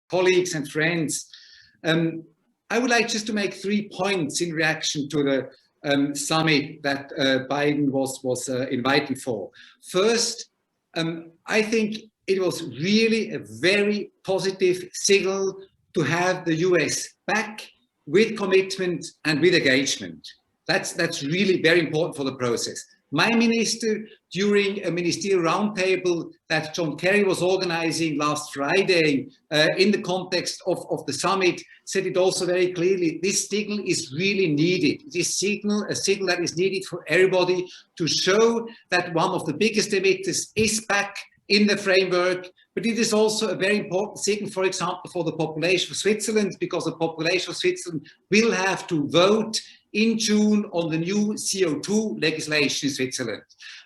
colleagues and friends. I would like just to make 3 points in reaction to the summit that Biden was invited for. First, I think it was really a very positive signal to have the US back with commitment and with engagement. That's really very important for the process. My minister, during a ministerial roundtable that John Kerry was organizing last Friday in the context of the summit, said it also very clearly. This signal is really needed. This signal, a signal that is needed for everybody to show that one of the biggest emitters is back in the framework. But it is also a very important signal, for example, for the population of Switzerland, because the population of Switzerland will have to vote in June on the new CO2 legislation in Switzerland,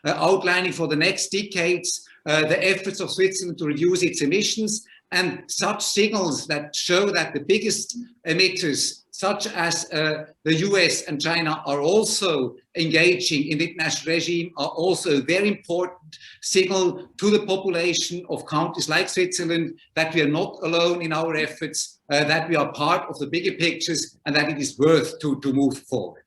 outlining for the next decades the efforts of Switzerland to reduce its emissions, and such signals that show that the biggest emitters, such as the US and China, are also engaging in the international regime, are also a very important signal to the population of countries like Switzerland that we are not alone in our efforts, that we are part of the bigger pictures, and that it is worth to move forward.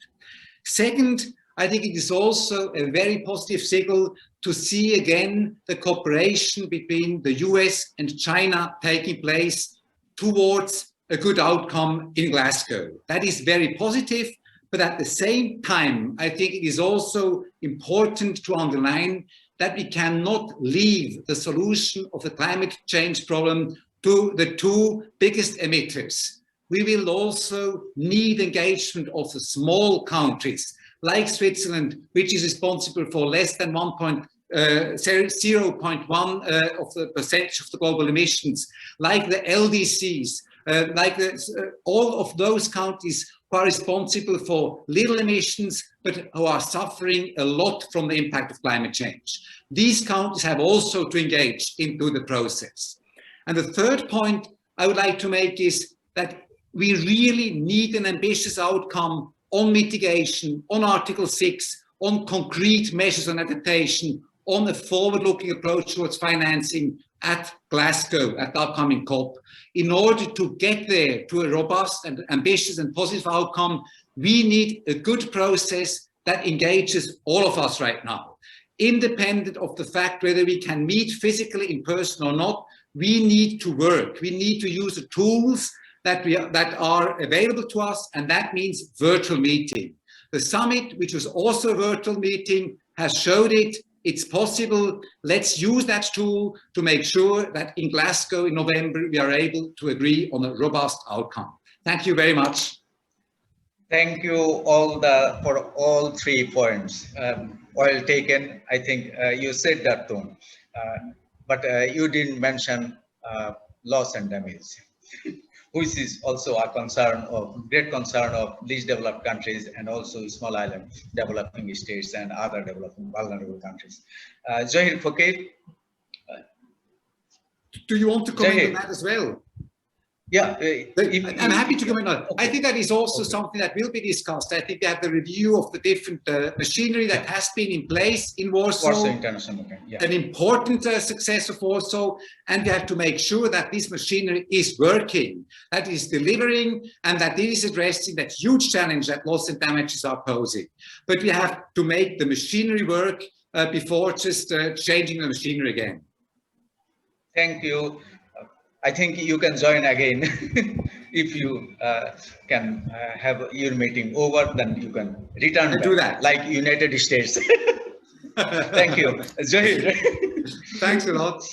Second, I think it is also a very positive signal to see again the cooperation between the US and China taking place towards a good outcome in Glasgow. That is very positive, but at the same time, I think it is also important to underline that we cannot leave the solution of the climate change problem to the two biggest emitters. We will also need engagement of the small countries like Switzerland, which is responsible for less than 0.1% of the percentage of the global emissions, like the LDCs, all of those countries who are responsible for little emissions, but who are suffering a lot from the impact of climate change. These countries have also to engage into the process. And the third point I would like to make is that we really need an ambitious outcome on mitigation, on Article 6, on concrete measures on adaptation, on a forward-looking approach towards financing at Glasgow, at the upcoming COP. In order to get there to a robust and ambitious and positive outcome, we need a good process that engages all of us right now. Independent of the fact whether we can meet physically in person or not, we need to work. We need to use the tools that are available to us, and that means virtual meeting. The summit, which was also a virtual meeting, has showed it. It's possible. Let's use that tool to make sure that in Glasgow in November, we are able to agree on a robust outcome. Thank you very much. Thank you for all 3 points. Well taken. I think you said that too, but you didn't mention loss and damage, which is also a great concern of least developed countries and also small island developing states and other developing vulnerable countries. Zahir Fakir. Do you want to comment on that as well? Yeah, I'm happy to comment on it. Okay. I think that is also something that will be discussed. I think we have the review of the different machinery that has been in place in Warsaw. International, yeah. An important success of Warsaw, and we have to make sure that this machinery is working, that is delivering, and that it is addressing that huge challenge that loss and damages are posing. But we have to make the machinery work before just changing the machinery again. Thank you. I think you can join again. If you can have your meeting over, then you can return back, do that like United States. Thank you. Zahir. Thanks a lot.